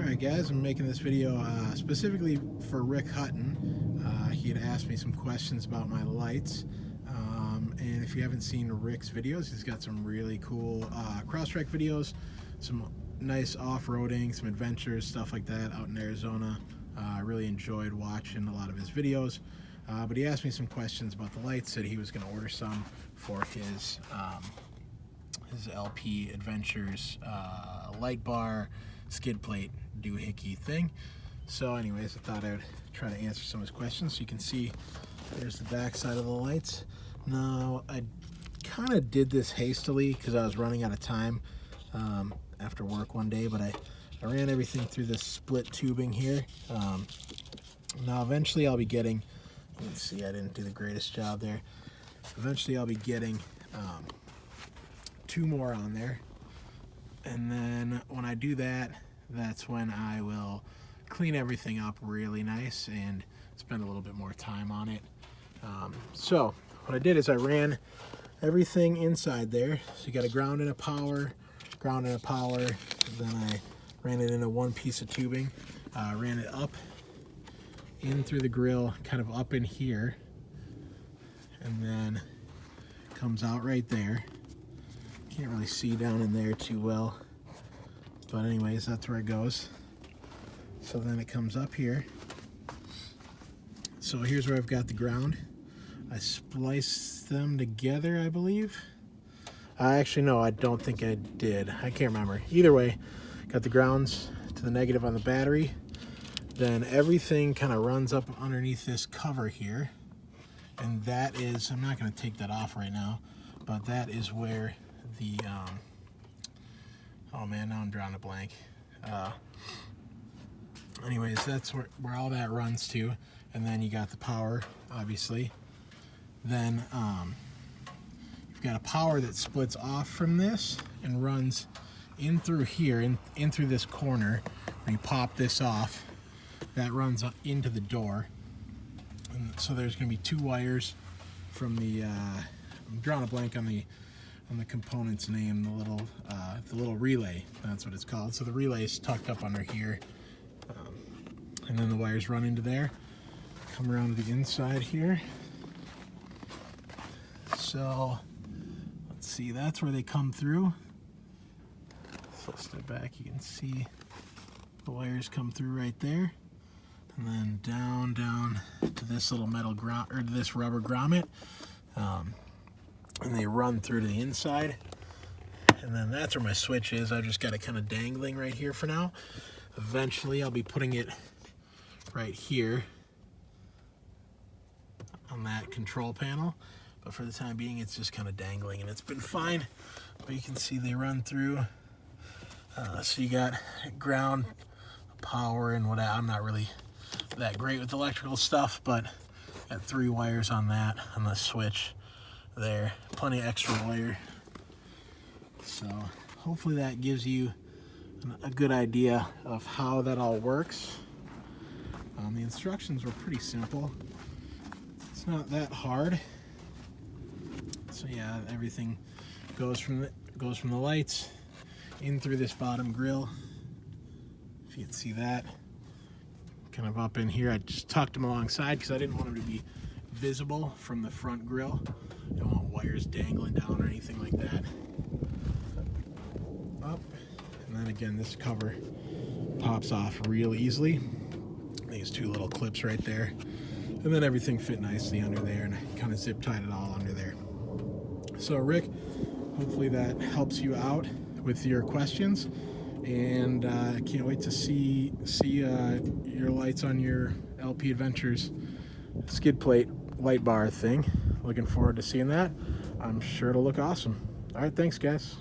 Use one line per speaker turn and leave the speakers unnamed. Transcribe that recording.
Alright guys, I'm making this video specifically for Rick Hutton. He had asked me some questions about my lights, and if you haven't seen Rick's videos, he's got some really cool crosstrek videos, some nice off-roading, some adventures, stuff like that out in Arizona. I really enjoyed watching a lot of his videos, but he asked me some questions about the lights. Said he was going to order some for his LP Adventures light bar skid plate doohickey thing. So anyways, I thought I would try to answer some of his questions. So you can see there's the back side of the lights. Now I kind of did this hastily because I was running out of time after work one day, but I ran everything through this split tubing here. Now eventually I'll be getting, you can see I didn't do the greatest job there. Eventually I'll be getting 2 more on there, and then when I do that, that's when I will clean everything up really nice and spend a little bit more time on it. So what I did is I ran everything inside there. So you got a ground and a power, then I ran it into one piece of tubing, ran it up in through the grill, kind of up in here, and then comes out right there. Can't really see down in there too well, but anyways, that's where it goes. So then it comes up here. So here's where I've got the ground. I spliced them together, I believe. Actually, no, I don't think I did. I can't remember. Either way, got the grounds to the negative on the battery. Then everything kind of runs up underneath this cover here. And that is, I'm not going to take that off right now, but that is where the, oh man, now I'm drawing a blank. Anyways, that's where all that runs to. And then you got the power, obviously. Then you've got a power that splits off from this and runs in through here, in through this corner. When you pop this off, that runs into the door. And so there's going to be 2 wires from the, I'm drawing a blank on the component's name, the little relay, that's what it's called. So the relay is tucked up under here, and then the wires run into there, come around to the inside here. So let's see, that's where they come through. So step back, you can see the wires come through right there, and then down to this little metal or this rubber grommet. And they run through to the inside, and then that's where my switch is. I've just got it kind of dangling right here for now. Eventually I'll be putting it right here on that control panel, but for the time being it's just kind of dangling, and it's been fine. But you can see they run through, so you got ground, power, and what. I'm not really that great with electrical stuff, but got 3 wires on that, on the switch there, plenty of extra wire. So hopefully that gives you a good idea of how that all works. The instructions were pretty simple. It's not that hard. So yeah, everything goes from the lights in through this bottom grill. If you can see that, kind of up in here. I just tucked them alongside because I didn't want them to be visible from the front grill. I don't want wires dangling down or anything like that. Up, and then again, this cover pops off real easily. These 2 little clips right there, and then everything fit nicely under there, and I kind of zip tied it all under there. So Rick, hopefully that helps you out with your questions, and I can't wait to see your lights on your LP Adventures skid plate light bar thing. Looking forward to seeing that. I'm sure it'll look awesome. All right, thanks guys.